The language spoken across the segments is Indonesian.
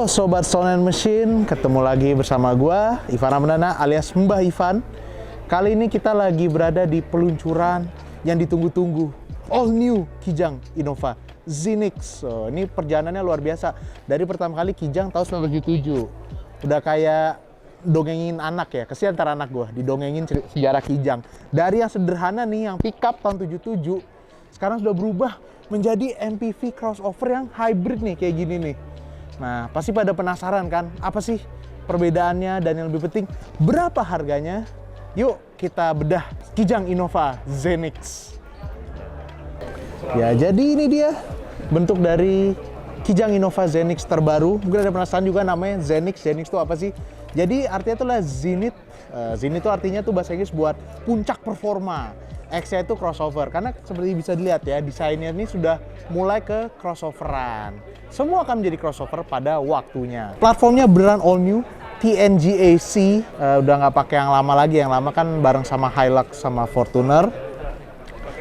Halo Sobat Stone and Machine, ketemu lagi bersama gua Ivan Ramadana alias Mbah Ivan. Kali ini kita lagi berada di peluncuran yang ditunggu-tunggu, all new Kijang Innova Zenix. So, ini perjalanannya luar biasa. Dari pertama kali Kijang tahun 1977. Udah kayak dongengin anak ya, kesian antara anak gua didongengin sejarah Kijang. Dari yang sederhana nih, yang pickup tahun 77, sekarang sudah berubah menjadi MPV crossover yang hybrid nih, kayak gini nih. Nah, pasti pada penasaran kan, apa sih perbedaannya dan yang lebih penting, berapa harganya? Yuk kita bedah Kijang Innova Zenix. Ya, jadi ini dia bentuk dari Kijang Innova Zenix terbaru. Mungkin ada penasaran juga namanya Zenix. Zenix itu apa sih? Jadi artinya itulah Zenith. Zenith itu artinya tuh bahasa Inggris buat puncak performa. X-nya itu crossover, karena seperti bisa dilihat ya, desainnya ini sudah mulai ke crossoveran. Semua akan menjadi crossover pada waktunya. Platformnya beneran all new, TNGA-C, udah nggak pakai yang lama lagi. Yang lama kan bareng sama Hilux sama Fortuner.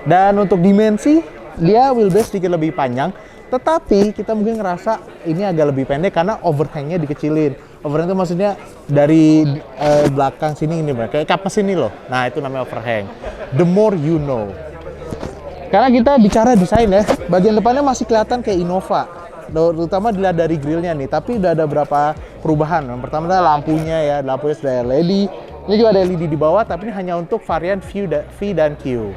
Dan untuk dimensi, dia wheelbase sedikit lebih panjang, tetapi kita mungkin ngerasa ini agak lebih pendek karena overhangnya dikecilin. Overhang itu maksudnya dari belakang sini ini, kayak kap mesin ini loh. Nah, itu namanya overhang. The more you know. Karena kita bicara desain ya, bagian depannya masih kelihatan kayak Innova, terutama dilihat dari grillnya nih. Tapi udah ada beberapa perubahan. Yang pertama adalah lampunya ya, lampunya sudah LED. Ini juga ada LED di bawah, tapi ini hanya untuk varian V dan Q.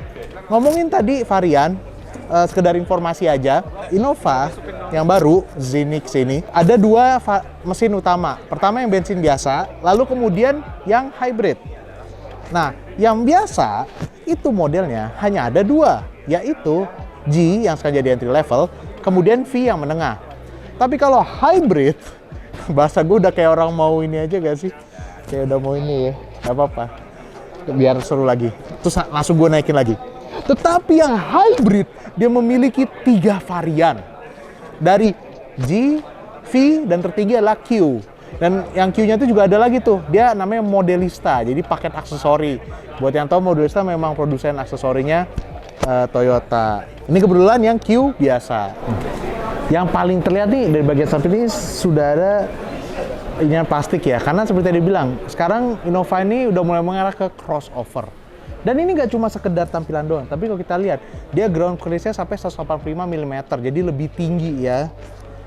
Ngomongin tadi varian, sekedar informasi aja, Innova yang baru Zenix ini ada dua mesin utama. Pertama yang bensin biasa, lalu kemudian yang hybrid. Nah, yang biasa itu modelnya hanya ada dua, yaitu G yang sekarang jadi entry level, kemudian V yang menengah. Tapi kalau hybrid, bahasa gue udah kayak orang mau ini aja gak sih? Kayak udah mau ini ya, gak apa-apa. Biar seru lagi. Terus langsung gue naikin lagi. Tetapi yang hybrid, dia memiliki 3 varian. Dari G, V, dan tertinggi adalah Q. Dan yang Q-nya itu juga ada lagi tuh, dia namanya Modelista, jadi paket aksesori. Buat yang tahu, Modelista memang produsen aksesorinya Toyota. Ini kebetulan yang Q biasa. Yang paling terlihat nih dari bagian samping ini sudah ada ini plastik ya, karena seperti tadi bilang, sekarang Innova ini udah mulai mengarah ke crossover. Dan ini nggak cuma sekedar tampilan doang, tapi kalau kita lihat, dia ground clearance-nya sampai 185 mm, jadi lebih tinggi ya.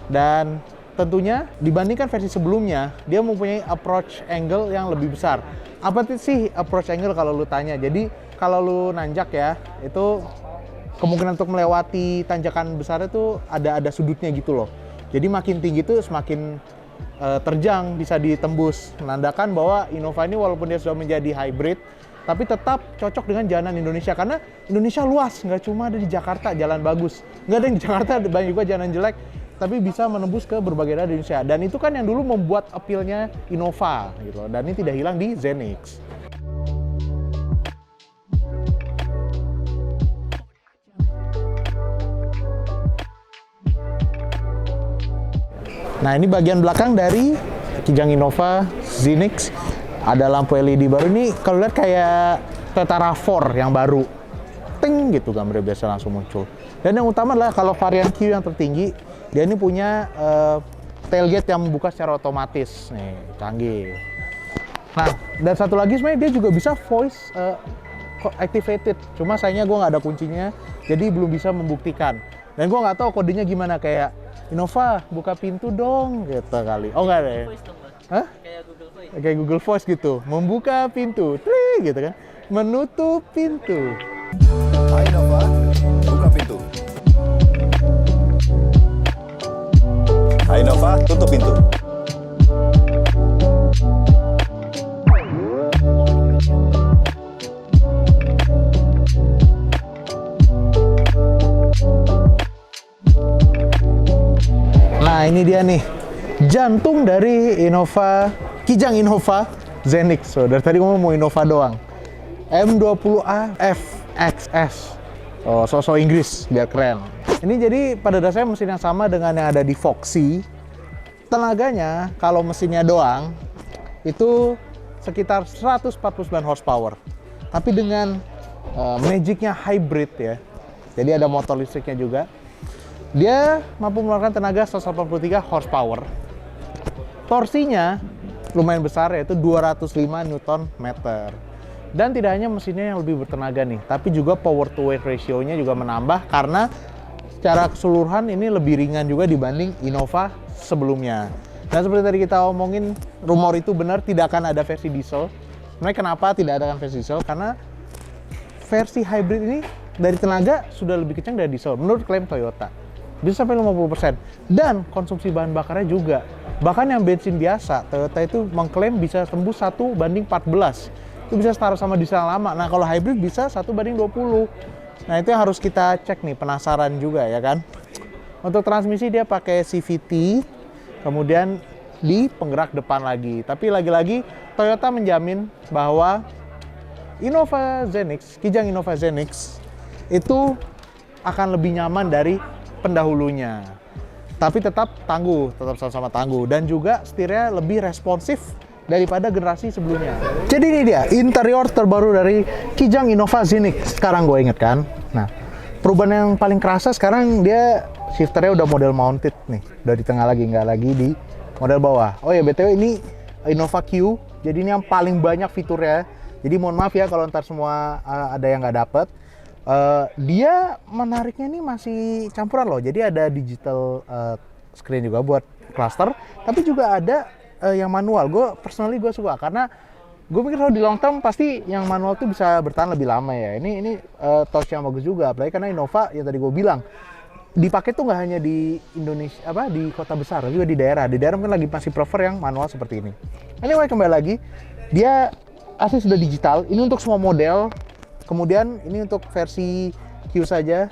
Dan tentunya dibandingkan versi sebelumnya, dia mempunyai approach angle yang lebih besar. Apa sih approach angle kalau lu tanya? Jadi kalau lu nanjak ya, itu kemungkinan untuk melewati tanjakan besar itu ada sudutnya gitu loh. Jadi makin tinggi itu semakin terjang bisa ditembus. Menandakan bahwa Innova ini walaupun dia sudah menjadi hybrid, tapi tetap cocok dengan jalanan Indonesia. Karena Indonesia luas, nggak cuma ada di Jakarta jalan bagus. Nggak ada yang di Jakarta, banyak juga jalan jelek, tapi bisa menembus ke berbagai daerah di Indonesia. Dan itu kan yang dulu membuat appeal-nya Innova gitu. Dan ini tidak hilang di Zenix. Nah, ini bagian belakang dari Kijang Innova Zenix. Ada lampu LED baru. Ini kalau lihat kayak Toyota RAV4 yang baru. Ting gitu gambarnya biasa langsung muncul. Dan yang utama adalah kalau varian Q yang tertinggi, dia ini punya tailgate yang membuka secara otomatis. Nih, canggih. Nah, dan satu lagi sebenarnya dia juga bisa voice activated. Cuma sayangnya gue nggak ada kuncinya, jadi belum bisa membuktikan. Dan gue nggak tahu kodenya gimana, kayak Innova buka pintu dong gitu kali. Oh nggak ada ya? Hah? Kayak Google Voice gitu. Membuka pintu, tling gitu kan. Menutup pintu. Hai Innova, buka pintu. Hai Innova, tutup pintu. Nah, ini dia nih, jantung dari Innova, Kijang Innova Zenix. So, dari tadi ngomong mau Innova doang. M20A FXS. Oh, so-so Inggris biar keren. Ini jadi pada dasarnya mesin yang sama dengan yang ada di Foxy. Tenaganya kalau mesinnya doang itu sekitar 149 horsepower. Tapi dengan magicnya hybrid ya. Jadi ada motor listriknya juga. Dia mampu mengeluarkan tenaga 183 horsepower. Torsinya lumayan besar, yaitu 205 Nm. Dan tidak hanya mesinnya yang lebih bertenaga nih, tapi juga power to weight ratio-nya juga menambah karena secara keseluruhan ini lebih ringan juga dibanding Innova sebelumnya. Dan seperti tadi kita omongin, rumor itu benar, tidak akan ada versi diesel. Sebenarnya kenapa tidak ada versi diesel? Karena versi hybrid ini dari tenaga sudah lebih kencang dari diesel menurut klaim Toyota. Bisa sampai 50%. Dan konsumsi bahan bakarnya juga. Bahkan yang bensin biasa, Toyota itu mengklaim bisa tembus 1:14. Itu bisa setara sama diesel yang lama. Nah, kalau hybrid bisa 1:20. Nah, itu yang harus kita cek nih, penasaran juga ya kan. Untuk transmisi dia pakai CVT, kemudian di penggerak depan lagi. Tapi lagi-lagi Toyota menjamin bahwa Innova Zenix, Kijang Innova Zenix itu akan lebih nyaman dari pendahulunya. Tapi tetap tangguh, tetap sama-sama tangguh. Dan juga setirnya lebih responsif daripada generasi sebelumnya. Jadi ini dia interior terbaru dari Kijang Innova Zenix. Sekarang gue inget kan. Nah, perubahan yang paling kerasa sekarang dia shifternya udah model mounted nih. Udah di tengah lagi, nggak lagi di model bawah. Oh ya, BTW ini Innova Q. Jadi ini yang paling banyak fiturnya. Jadi mohon maaf ya kalau ntar semua ada yang nggak dapet. Dia menariknya nih masih campuran loh. Jadi ada digital screen juga buat cluster. Tapi juga ada yang manual. Personally gue suka karena gue mikir kalau di long term pasti yang manual tuh bisa bertahan lebih lama ya. Ini touch yang bagus juga, apalagi karena Innova yang tadi gue bilang dipakai tuh nggak hanya di Indonesia, di kota besar, tapi juga di daerah. Di daerah mungkin lagi masih prefer yang manual seperti ini. Anyway, kembali lagi, dia asli sudah digital. Ini untuk semua model. Kemudian ini untuk versi Q saja,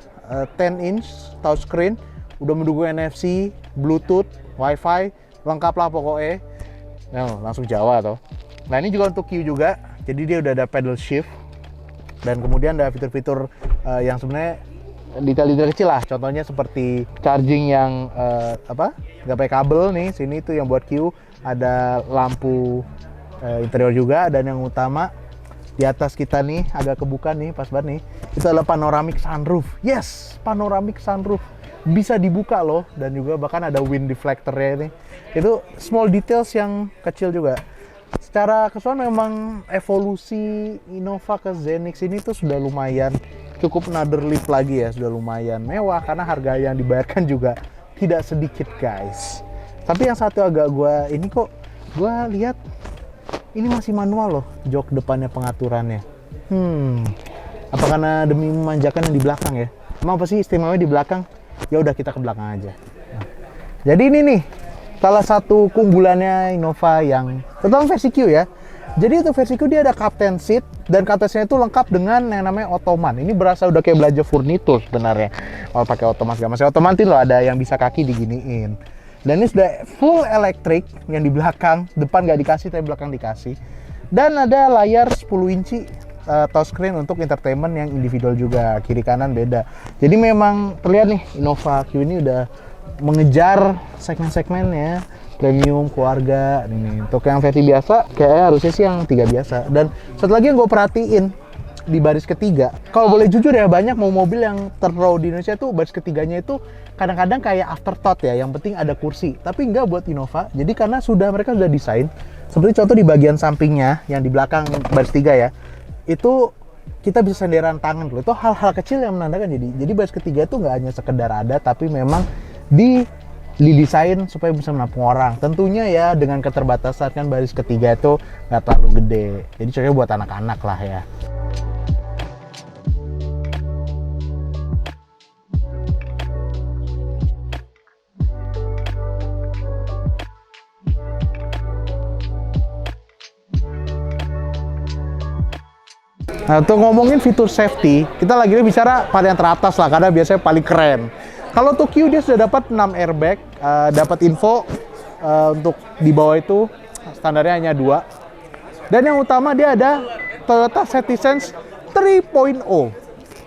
10 inch touchscreen, udah mendukung NFC, Bluetooth, Wi-Fi, lengkap lah pokoknya. Nah, langsung Jawa toh. Nah, ini juga untuk Q juga. Jadi dia udah ada pedal shift. Dan kemudian ada fitur-fitur yang sebenarnya detail-detail kecil lah. Contohnya seperti charging yang nggak pakai kabel nih. Sini tuh yang buat Q. Ada lampu interior juga. Dan yang utama di atas kita nih agak kebuka nih, pas banget nih. Itu adalah panoramic sunroof. Yes, panoramic sunroof. Bisa dibuka loh, dan juga bahkan ada wind deflectornya ini. Itu small details yang kecil juga. Secara keseluruhan memang evolusi Innova ke Zenix ini tuh sudah lumayan cukup another lift lagi ya, sudah lumayan mewah karena harga yang dibayarkan juga tidak sedikit guys. Tapi yang satu agak gue lihat ini masih manual loh, jok depannya pengaturannya. Apa karena demi memanjakan yang di belakang ya? Emang apa sih istimewa di belakang? Ya udah kita ke belakang aja. Nah, jadi ini nih salah satu keunggulannya Innova yang terutama versi Q ya. Jadi untuk versi Q dia ada captain seat dan captain seat itu lengkap dengan yang namanya Ottoman. Ini berasa udah kayak belanja furnitur sebenarnya. Kalau pakai Ottoman gak masih otomatis loh, ada yang bisa kaki diginiin. Dan ini sudah full electric yang di belakang, depan nggak dikasih tapi belakang dikasih. Dan ada layar 10 inci touchscreen untuk entertainment yang individual juga, kiri kanan beda. Jadi memang terlihat nih Innova Q ini udah mengejar segmen-segmennya premium, keluarga. Nih, untuk yang versi biasa kayak harusnya sih yang 3 biasa. Dan satu lagi yang gue perhatiin di baris ketiga, kalau boleh jujur ya, banyak mau mobil yang terraw di Indonesia tuh baris ketiganya itu kadang-kadang kayak afterthought ya, yang penting ada kursi. Tapi enggak buat Innova. Jadi karena mereka sudah desain seperti contoh di bagian sampingnya yang di belakang baris 3 ya, itu kita bisa senderan tangan loh. Itu hal-hal kecil yang menandakan. Jadi baris ketiga itu nggak hanya sekedar ada, tapi memang didesain supaya bisa menampung orang. Tentunya ya dengan keterbatasan kan baris ketiga itu nggak terlalu gede. Jadi cocoknya buat anak-anak lah ya. Nah, untuk ngomongin fitur safety, kita lagi bicara pada yang teratas lah, karena biasanya paling keren. Kalau untuk Q dia sudah dapat 6 airbag, dapat info untuk di bawah itu standarnya hanya 2. Dan yang utama dia ada Toyota Safety Sense 3.0.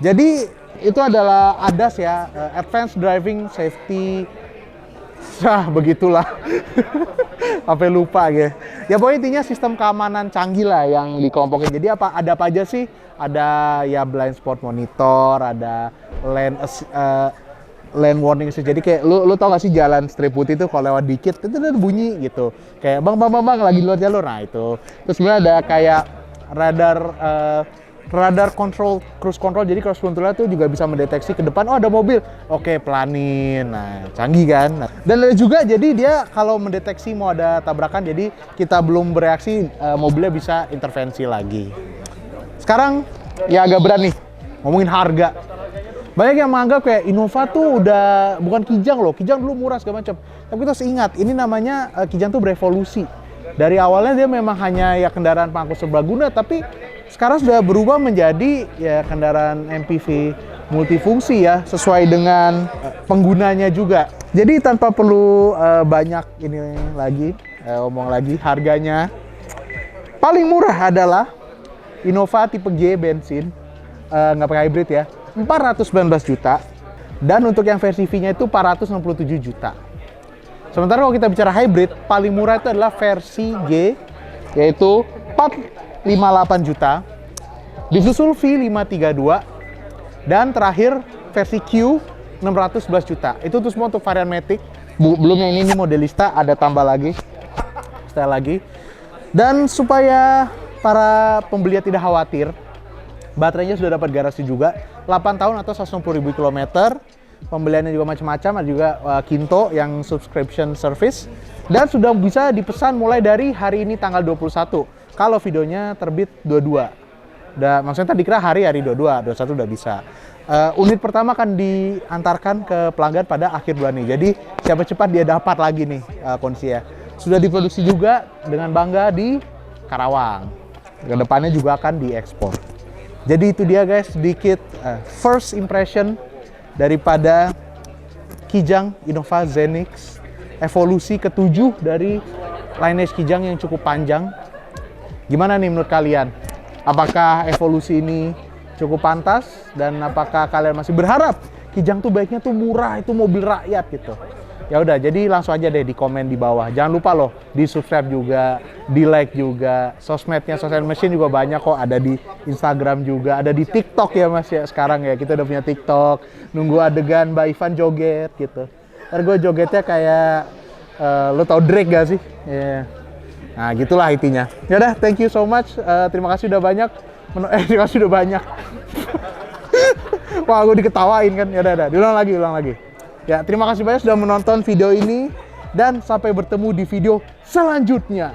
Jadi itu adalah ADAS ya, Advanced Driving Safety. Begitulah. Sampai lupa gitu. Ya pokoknya intinya sistem keamanan canggih lah yang dikelompokin. Jadi ada apa aja sih? Ada ya blind spot monitor, ada lane warning sih. Jadi kayak lu tau gak sih jalan strip putih tuh kalau lewat dikit itu udah bunyi gitu. Kayak bang lagi luar jalur. Nah itu. Terus sebenarnya ada kayak radar control, cruise control. Jadi cruise control tuh juga bisa mendeteksi ke depan, oh ada mobil, oke pelanin. Nah canggih kan. Nah, dan ada juga jadi dia kalau mendeteksi mau ada tabrakan, jadi kita belum bereaksi, mobilnya bisa intervensi lagi. Sekarang ya agak berat nih ngomongin harga. Banyak yang menganggap kayak Innova tuh udah bukan Kijang loh, Kijang dulu murah segala macam. Tapi kita harus ingat, ini namanya Kijang tuh berevolusi. Dari awalnya dia memang hanya ya kendaraan pengangkut serbaguna, tapi sekarang sudah berubah menjadi ya kendaraan MPV multifungsi ya, sesuai dengan penggunanya juga. Jadi tanpa perlu banyak ini lagi, omong lagi, harganya paling murah adalah Innova tipe G bensin, nggak pakai hybrid ya, 419 juta. Dan untuk yang versi V-nya itu 467 juta. Sementara kalau kita bicara hybrid, paling murah itu adalah versi G, yaitu 458 juta, disusul V532, dan terakhir versi Q 611 juta. Itu tuh semua untuk varian Matic. Belum yang ini modelista, ada tambah lagi, style lagi. Dan supaya para pembeli tidak khawatir, baterainya sudah dapat garansi juga, 8 tahun atau 160.000 km. Pembeliannya juga macam-macam, ada juga Kinto yang subscription service. Dan sudah bisa dipesan mulai dari hari ini tanggal 21. Kalau videonya terbit 22. Maksudnya tadi kira hari 22, 21 udah bisa. Unit pertama akan diantarkan ke pelanggan pada akhir bulan ini. Jadi siapa cepat dia dapat lagi nih kondisinya. Sudah diproduksi juga dengan bangga di Karawang. Kedepannya juga akan diekspor. Jadi itu dia guys, sedikit first impression daripada Kijang Innova Zenix, evolusi ke-7 dari lineage Kijang yang cukup panjang. Gimana nih menurut kalian? Apakah evolusi ini cukup pantas? Dan apakah kalian masih berharap Kijang tuh baiknya tuh murah, itu mobil rakyat gitu? Ya udah, jadi langsung aja deh di komen di bawah. Jangan lupa loh, di subscribe juga, di like juga. Sosmednya Social Machine juga banyak kok, ada di Instagram juga, ada di TikTok ya mas ya. Sekarang ya kita udah punya TikTok. Nunggu adegan Mbak Ivan joget gitu. Ntar gue jogetnya kayak, lo tau Drake gak sih? Yeah. Nah gitulah intinya. Yaudah, thank you so much. Terima kasih udah banyak. Terima kasih udah banyak. Wah, gue diketawain kan. Yaudah, diulang lagi. Ya, terima kasih banyak sudah menonton video ini. Dan sampai bertemu di video selanjutnya.